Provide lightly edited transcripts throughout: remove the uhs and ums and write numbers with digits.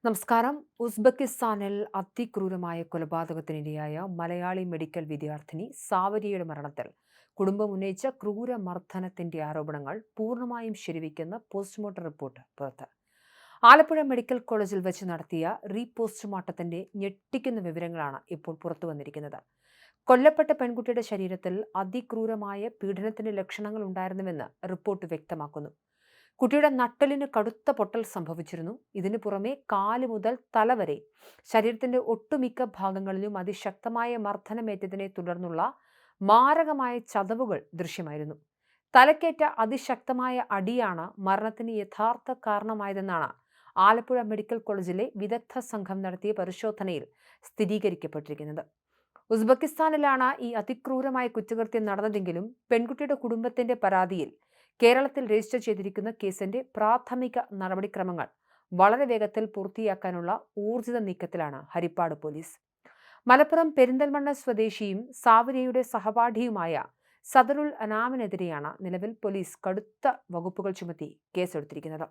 നമസ്കാരം. ഉസ്ബെക്കിസ്ഥാനിൽ അതിക്രൂരമായ കൊലപാതകത്തിനിരയായ മലയാളി മെഡിക്കൽ വിദ്യാർത്ഥിനി സാവരിയയുടെ മരണത്തിൽ കുടുംബം ഉന്നയിച്ച ക്രൂരമർദ്ദനത്തിന്റെ ആരോപണങ്ങൾ പൂർണ്ണമായും ശരിവയ്ക്കുന്ന പോസ്റ്റ്മോർട്ടം റിപ്പോർട്ട് പുറത്ത്. ആലപ്പുഴ മെഡിക്കൽ കോളേജിൽ വെച്ച് നടത്തിയ പോസ്റ്റ്മോർട്ടത്തിന്റെ ഞെട്ടിക്കുന്ന വിവരങ്ങളാണ് ഇപ്പോൾ പുറത്തുവന്നിരിക്കുന്നത്. കൊല്ലപ്പെട്ട പെൺകുട്ടിയുടെ ശരീരത്തിൽ അതിക്രൂരമായ പീഡനത്തിന്റെ ലക്ഷണങ്ങൾ ഉണ്ടായിരുന്നുവെന്ന് റിപ്പോർട്ട് വ്യക്തമാക്കുന്നു. കുട്ടിയുടെ നട്ടെല്ലിന് കടുത്ത പൊട്ടൽ സംഭവിച്ചിരുന്നു. ഇതിനു പുറമെ കാല് മുതൽ തല വരെ ശരീരത്തിന്റെ ഒട്ടുമിക്ക ഭാഗങ്ങളിലും അതിശക്തമായ മർദ്ദനമേറ്റതിനെ തുടർന്നുള്ള മാരകമായ ചതവുകൾ ദൃശ്യമായിരുന്നു. തലക്കേറ്റ അതിശക്തമായ അടിയാണ് മരണത്തിന് യഥാർത്ഥ കാരണമായതെന്നാണ് ആലപ്പുഴ മെഡിക്കൽ കോളേജിലെ വിദഗ്ധ സംഘം നടത്തിയ പരിശോധനയിൽ സ്ഥിരീകരിക്കപ്പെട്ടിരിക്കുന്നത്. ഉസ്ബെക്കിസ്ഥാനിലാണ് ഈ അതിക്രൂരമായ കുറ്റകൃത്യം നടന്നതെങ്കിലും പെൺകുട്ടിയുടെ കുടുംബത്തിന്റെ പരാതിയിൽ കേരളത്തിൽ രജിസ്റ്റർ ചെയ്തിരിക്കുന്ന കേസിന്റെ പ്രാഥമിക നടപടിക്രമങ്ങൾ വളരെ വേഗത്തിൽ പൂർത്തിയാക്കാനുള്ള ഊർജിത നീക്കത്തിലാണ് ഹരിപ്പാട് പോലീസ്. മലപ്പുറം പെരിന്തൽമണ്ണ സ്വദേശിയും സാവരിയയുടെ സഹപാഠിയുമായ സദറുൽ അനാമിനെതിരെയാണ് നിലവിൽ പോലീസ് കടുത്ത വകുപ്പുകൾ ചുമത്തി കേസെടുത്തിരിക്കുന്നത്.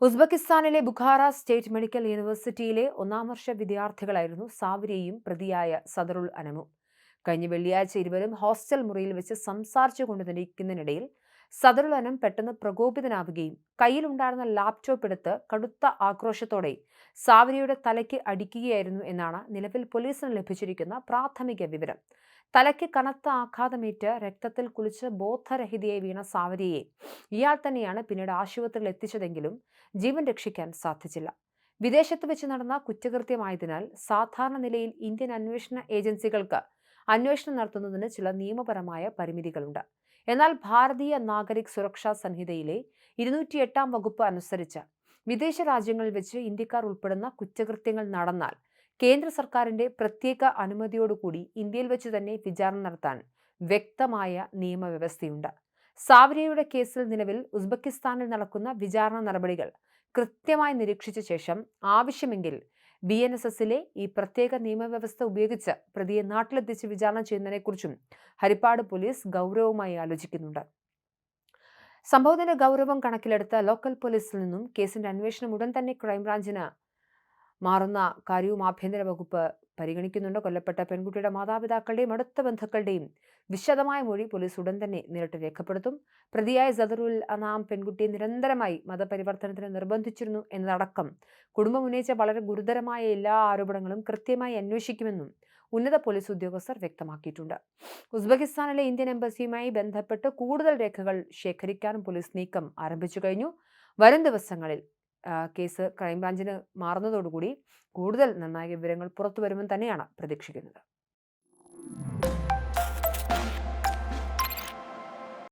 ഉസ്ബെക്കിസ്ഥാനിലെ ബുഖാറ സ്റ്റേറ്റ് മെഡിക്കൽ യൂണിവേഴ്സിറ്റിയിലെ 1ാം വർഷ വിദ്യാർത്ഥികളായിരുന്നു സാവരിയയും പ്രതിയായ സദറുൽ അനമും. കഴിഞ്ഞ വെള്ളിയാഴ്ച ഇരുവരും ഹോസ്റ്റൽ മുറിയിൽ വെച്ച് സംസാരിച്ചു കൊണ്ടുനിരിക്കുന്നതിനിടയിൽ സദറുൽ അനം പെട്ടെന്ന് പ്രകോപിതനാവുകയും കയ്യിലുണ്ടായിരുന്ന ലാപ്ടോപ്പ് എടുത്ത് കടുത്ത ആക്രോശത്തോടെ സാവരിയയുടെ തലയ്ക്ക് അടിക്കുകയായിരുന്നു എന്നാണ് നിലവിൽ പോലീസിന് ലഭിച്ചിരിക്കുന്ന പ്രാഥമിക വിവരം. തലയ്ക്ക് കനത്ത ആഘാതമേറ്റ് രക്തത്തിൽ കുളിച്ച് ബോധരഹിതയായി വീണ സാവരിയെ ഇയാൾ തന്നെയാണ് പിന്നീട് ആശുപത്രിയിൽ എത്തിച്ചതെങ്കിലും ജീവൻ രക്ഷിക്കാൻ സാധിച്ചില്ല. വിദേശത്ത് വെച്ച് നടന്ന കുറ്റകൃത്യമായതിനാൽ സാധാരണ നിലയിൽ ഇന്ത്യൻ അന്വേഷണ ഏജൻസികൾക്ക് അന്വേഷണം നടത്തുന്നതിന് ചില നിയമപരമായ പരിമിതികളുണ്ട്. എന്നാൽ ഭാരതീയ നാഗരിക് സുരക്ഷാ സംഹിതയിലെ 208 വകുപ്പ് അനുസരിച്ച് വിദേശ രാജ്യങ്ങളിൽ വെച്ച് ഇന്ത്യക്കാർ ഉൾപ്പെടുന്ന കുറ്റകൃത്യങ്ങൾ നടന്നാൽ കേന്ദ്ര സർക്കാരിന്റെ പ്രത്യേക അനുമതിയോടുകൂടി ഇന്ത്യയിൽ വെച്ച് തന്നെ വിചാരണ നടത്താൻ വ്യക്തമായ നിയമവ്യവസ്ഥയുണ്ട്. സാവരിയയുടെ കേസിൽ നിലവിൽ ഉസ്ബെക്കിസ്ഥാനിൽ നടക്കുന്ന വിചാരണ നടപടികൾ കൃത്യമായി നിരീക്ഷിച്ച ശേഷം ആവശ്യമെങ്കിൽ BNSSലെ ഈ പ്രത്യേക നിയമവ്യവസ്ഥ ഉപയോഗിച്ച് പ്രതിയെ നാട്ടിലെത്തിച്ച് വിചാരണ ചെയ്യുന്നതിനെക്കുറിച്ചും ഹരിപ്പാട് പോലീസ് ഗൗരവമായി ആലോചിക്കുന്നുണ്ട്. സംഭവത്തിന്റെ ഗൗരവം കണക്കിലെടുത്ത ലോക്കൽ പോലീസിൽ നിന്നും കേസിന്റെ അന്വേഷണം ഉടൻ തന്നെ ക്രൈംബ്രാഞ്ചിന് മാറുന്ന കാര്യവും ആഭ്യന്തര വകുപ്പ് പരിഗണിക്കുന്നുണ്ട്. കൊല്ലപ്പെട്ട പെൺകുട്ടിയുടെ മാതാപിതാക്കളുടെയും അടുത്ത ബന്ധുക്കളുടെയും വിശദമായ മൊഴി പോലീസ് ഉടൻ തന്നെ നേരിട്ട് രേഖപ്പെടുത്തും. പ്രതിയായ സദറുൽ അനാം പെൺകുട്ടിയെ നിരന്തരമായി മതപരിവർത്തനത്തിന് നിർബന്ധിച്ചിരുന്നു എന്നതടക്കം കുടുംബം ഉന്നയിച്ച വളരെ ഗുരുതരമായ എല്ലാ ആരോപണങ്ങളും കൃത്യമായി അന്വേഷിക്കുമെന്നും ഉന്നത പോലീസ് ഉദ്യോഗസ്ഥർ വ്യക്തമാക്കിയിട്ടുണ്ട്. ഉസ്ബെക്കിസ്ഥാനിലെ ഇന്ത്യൻ എംബസിയുമായി ബന്ധപ്പെട്ട് കൂടുതൽ രേഖകൾ ശേഖരിക്കാനും പോലീസ് നീക്കം ആരംഭിച്ചു കഴിഞ്ഞു. വരും ദിവസങ്ങളിൽ കേസ് ക്രൈംബ്രാഞ്ചിന് മാറുന്നതോടുകൂടി കൂടുതൽ നിർണായക വിവരങ്ങൾ പുറത്തുവരുമെന്ന് തന്നെയാണ് പ്രതീക്ഷിക്കുന്നത്.